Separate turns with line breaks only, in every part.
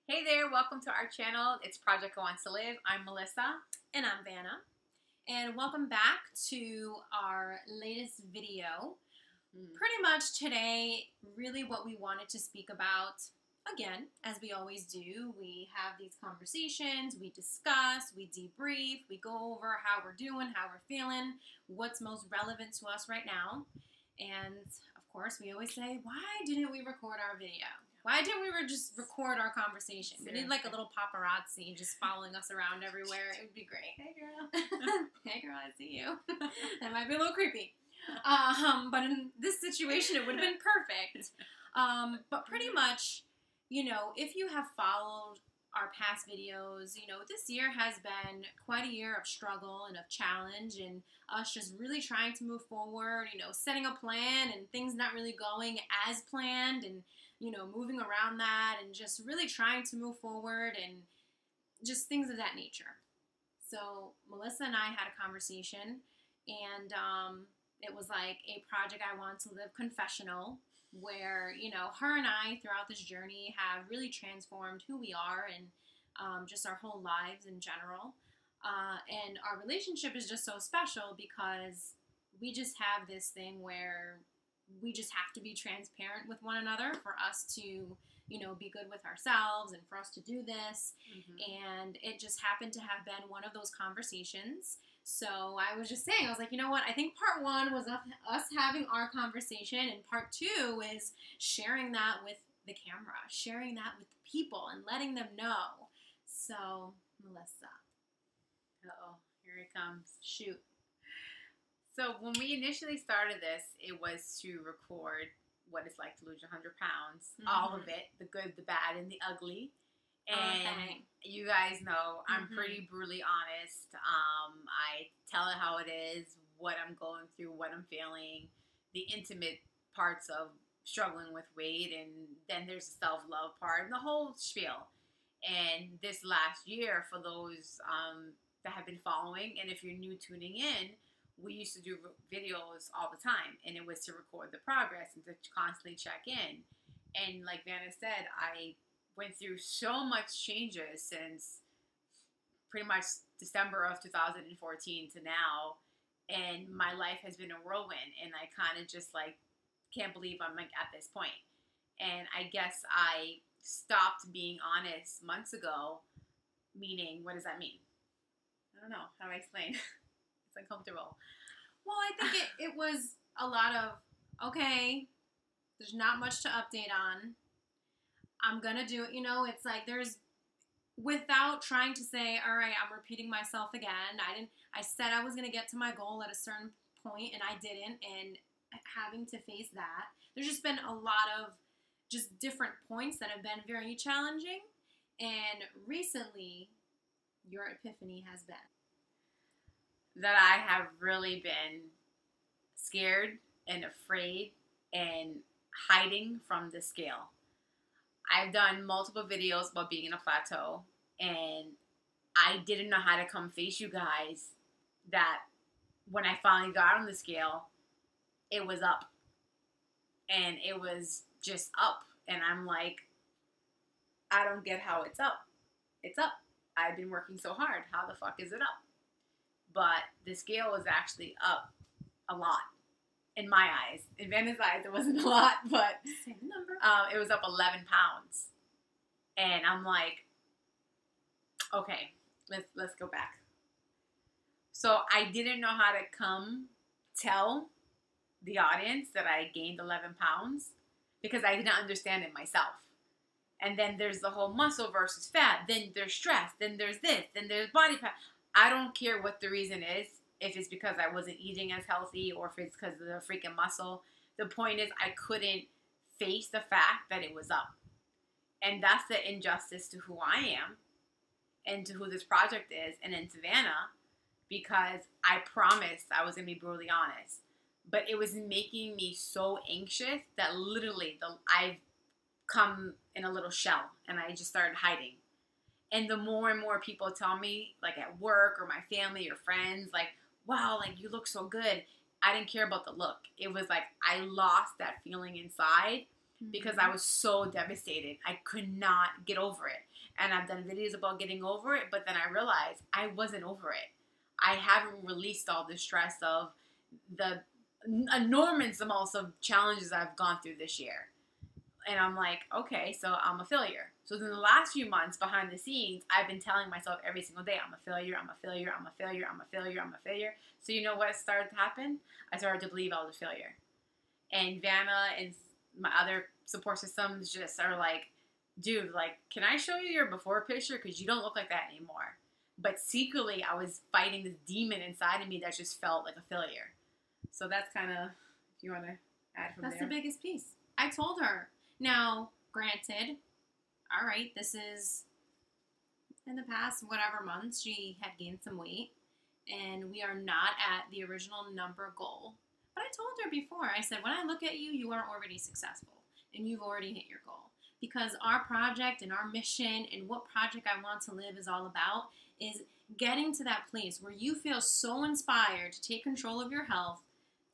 Hey there, welcome to our channel. It's Project Who Wants to Live. I'm Melissa.
And I'm Vanna. And welcome back to our latest video. Pretty much today, really what we wanted to speak about, again, as we always do, we have these conversations, we discuss, we debrief, we go over how we're doing, how we're feeling, what's most relevant to us right now. And of course, we always say, why didn't we record our video? Why didn't we just record our conversation? We need like a little paparazzi just following us around everywhere. It would be great.
Hey girl.
Hey girl, I see you. That might be a little creepy. But in this situation, it would have been perfect. But pretty much, if you have followed our past videos, this year has been quite a year of struggle and of challenge and us just really trying to move forward, setting a plan and things not really going as planned and moving around that and just really trying to move forward and just things of that nature. So Melissa and I had a conversation, and it was like a Project I Want to Live confessional where, her and I throughout this journey have really transformed who we are and just our whole lives in general. And our relationship is just so special because we just have this thing where we just have to be transparent with one another for us to, be good with ourselves and for us to do this. Mm-hmm. And it just happened to have been one of those conversations. So I was just saying, I was like, you know what? I think part one was us having our conversation, and part two is sharing that with the camera, sharing that with the people and letting them know. So, Melissa.
Uh-oh, here it comes.
Shoot.
So when we initially started this, it was to record what it's like to lose 100 pounds. Mm-hmm. All of it, the good, the bad, and the ugly. And you guys know I'm pretty brutally honest. I tell it how it is, what I'm going through, what I'm feeling, the intimate parts of struggling with weight, and then there's the self-love part and the whole spiel. And this last year, for those that have been following, and if you're new tuning in, we used to do videos all the time, and it was to record the progress and to constantly check in. And like Vanna said, I went through so much changes since pretty much December of 2014 to now, and my life has been a whirlwind, and I kind of just can't believe I'm at this point. And I guess I stopped being honest months ago, meaning, what does that mean? I don't know. How do I explain? It's uncomfortable.
Well, I think it was a lot of, okay, there's not much to update on. I'm going to do it. It's like without trying to say, all right, I'm repeating myself again. I said I was going to get to my goal at a certain point, and I didn't. And having to face that, there's just been a lot of just different points that have been very challenging. And recently, your epiphany has been
that I have really been scared and afraid and hiding from the scale. I've done multiple videos about being in a plateau, and I didn't know how to come face you guys that when I finally got on the scale, it was up. And it was just up. And I'm like, I don't get how it's up. It's up. I've been working so hard. How the fuck is it up? But the scale was actually up a lot in my eyes. In Vanna's eyes, it wasn't a lot, but
same number.
It was up 11 pounds. And I'm like, okay, let's go back. So I didn't know how to tell the audience that I gained 11 pounds because I didn't understand it myself. And then there's the whole muscle versus fat. Then there's stress. Then there's this. Then there's body fat. I don't care what the reason is, if it's because I wasn't eating as healthy or if it's because of the freaking muscle. The point is I couldn't face the fact that it was up. And that's the injustice to who I am and to who this project is and then to Vanna, because I promised I was going to be brutally honest. But it was making me so anxious that literally I've come in a little shell and I just started hiding. And the more and more people tell me, like at work or my family or friends, like, wow, like you look so good. I didn't care about the look. It was like I lost that feeling inside because I was so devastated. I could not get over it. and I've done videos about getting over it, but then I realized I wasn't over it. I haven't released all the stress of the enormous amounts of challenges I've gone through this year. And I'm like, okay, so I'm a failure. So in the last few months behind the scenes, I've been telling myself every single day, I'm a failure, I'm a failure, I'm a failure, I'm a failure, I'm a failure. So you know what started to happen? I started to believe I was a failure. And Vanna and my other support systems just are like, dude, like, can I show you your before picture? Because you don't look like that anymore. But secretly, I was fighting this demon inside of me that just felt like a failure. So that's kind of, if you want to add from there.
That's the biggest piece. I told her. Now, granted, all right, this is in the past whatever months she had gained some weight, and we are not at the original number goal. But I told her before, I said, when I look at you, you are already successful, and you've already hit your goal. Because our project and our mission and what Project I Want to Live is all about is getting to that place where you feel so inspired to take control of your health,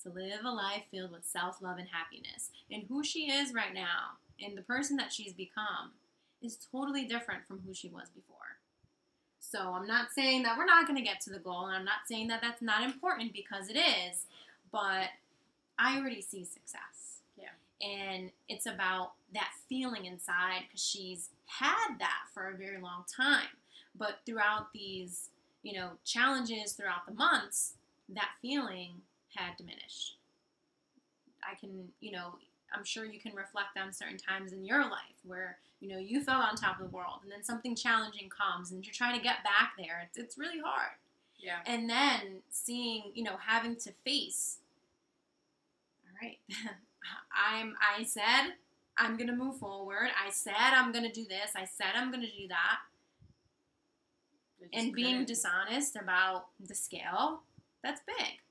to live a life filled with self-love and happiness. And who she is right now and the person that she's become is totally different from who she was before. So I'm not saying that we're not going to get to the goal, and I'm not saying that that's not important, because it is, but I already see success.
Yeah.
And it's about that feeling inside, because she's had that for a very long time. But throughout these, challenges throughout the months, that feeling had diminished. I can, I'm sure you can reflect on certain times in your life where, you felt on top of the world, and then something challenging comes and you're trying to get back there. It's really hard.
Yeah.
And then seeing, having to face, all right, I said I'm going to move forward. I said I'm going to do this. I said I'm going to do that. And being dishonest about the scale, that's big.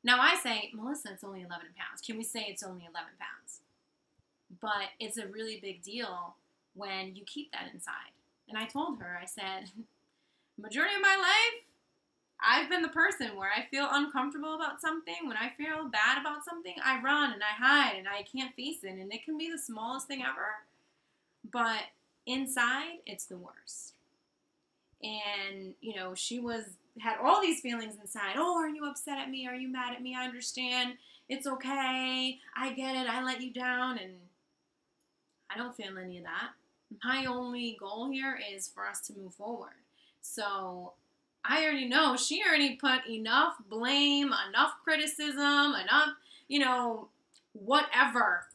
Now I say, Melissa, it's only 11 pounds. Can we say it's only 11 pounds? But it's a really big deal when you keep that inside. And I told her, I said, majority of my life, I've been the person where I feel uncomfortable about something. When I feel bad about something, I run and I hide and I can't face it. And it can be the smallest thing ever. But inside, it's the worst. And, she had all these feelings inside. Oh, are you upset at me? Are you mad at me? I understand. It's okay. I get it. I let you down. And I don't feel any of that. My only goal here is for us to move forward. So I already know she already put enough blame, enough criticism, enough, whatever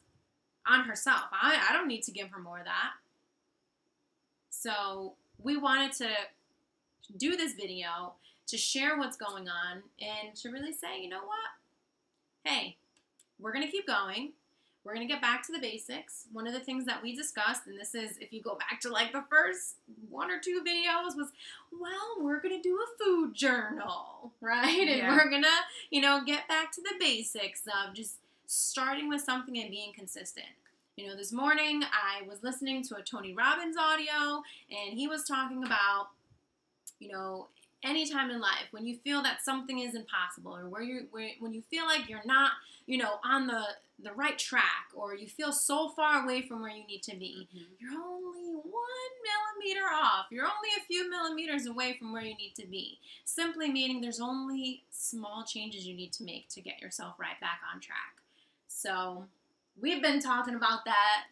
on herself. I don't need to give her more of that. So we wanted to do this video to share what's going on and to really say, you know what? Hey, we're going to keep going. We're going to get back to the basics. One of the things that we discussed, and this is, if you go back to like the first 1 or 2 videos, was, well, we're going to do a food journal, right? And we're going to, get back to the basics of just starting with something and being consistent. This morning I was listening to a Tony Robbins audio, and he was talking about, anytime in life when you feel that something is impossible, or when you feel like you're not, on the right track, or you feel so far away from where you need to be, you're only 1 millimeter off. You're only a few millimeters away from where you need to be. Simply meaning there's only small changes you need to make to get yourself right back on track. So we've been talking about that,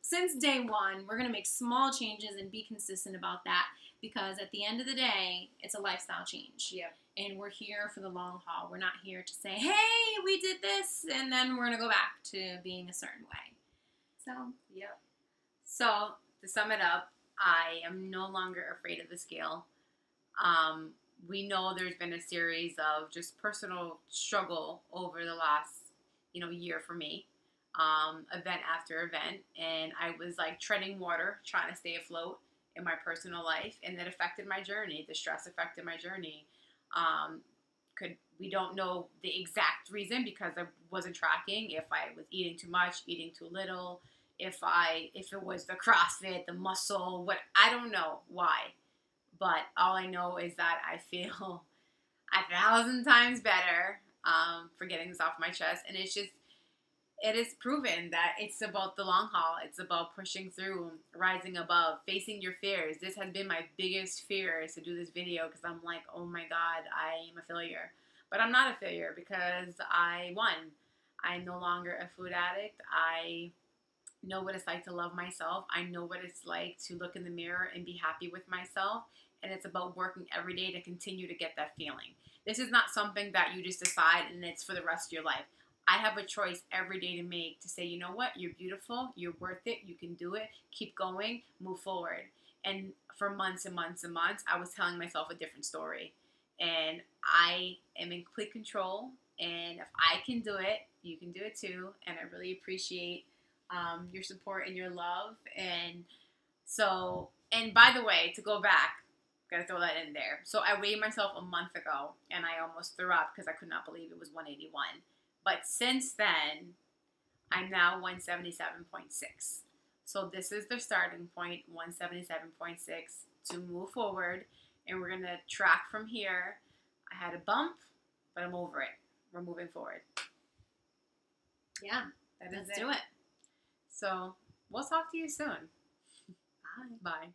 since day one. We're going to make small changes and be consistent about that, because at the end of the day, it's a lifestyle change.
Yeah.
And we're here for the long haul. We're not here to say, hey, we did this, and then we're going to go back to being a certain way. So,
yep. So, to sum it up, I am no longer afraid of the scale. We know there's been a series of just personal struggle over the last, year for me, event after event, and I was like treading water, trying to stay afloat in my personal life, and that affected my journey. The stress affected my journey. We don't know the exact reason, because I wasn't tracking if I was eating too much, eating too little, if it was the CrossFit, the muscle, I don't know why. But all I know is that I feel 1,000 times better for getting this off my chest. And it's just, it is proven that it's about the long haul. It's about pushing through, rising above, facing your fears. This has been my biggest fear, is to do this video, because I'm like, oh my God, I am a failure. But I'm not a failure, because I won. I'm no longer a food addict. I know what it's like to love myself. I know what it's like to look in the mirror and be happy with myself. And it's about working every day to continue to get that feeling. This is not something that you just decide and it's for the rest of your life. I have a choice every day to make, to say, you know what, you're beautiful, you're worth it, you can do it, keep going, move forward. And for months and months and months, I was telling myself a different story. And I am in complete control. And if I can do it, you can do it too. And I really appreciate your support and your love. And so, and by the way, to go back, gotta throw that in there. So I weighed myself a month ago, and I almost threw up because I could not believe it was 181. But since then, I'm now 177.6. So this is the starting point, 177.6, to move forward. And we're going to track from here. I had a bump, but I'm over it. We're moving forward.
Yeah, let's do it.
So we'll talk to you soon.
Bye.
Bye.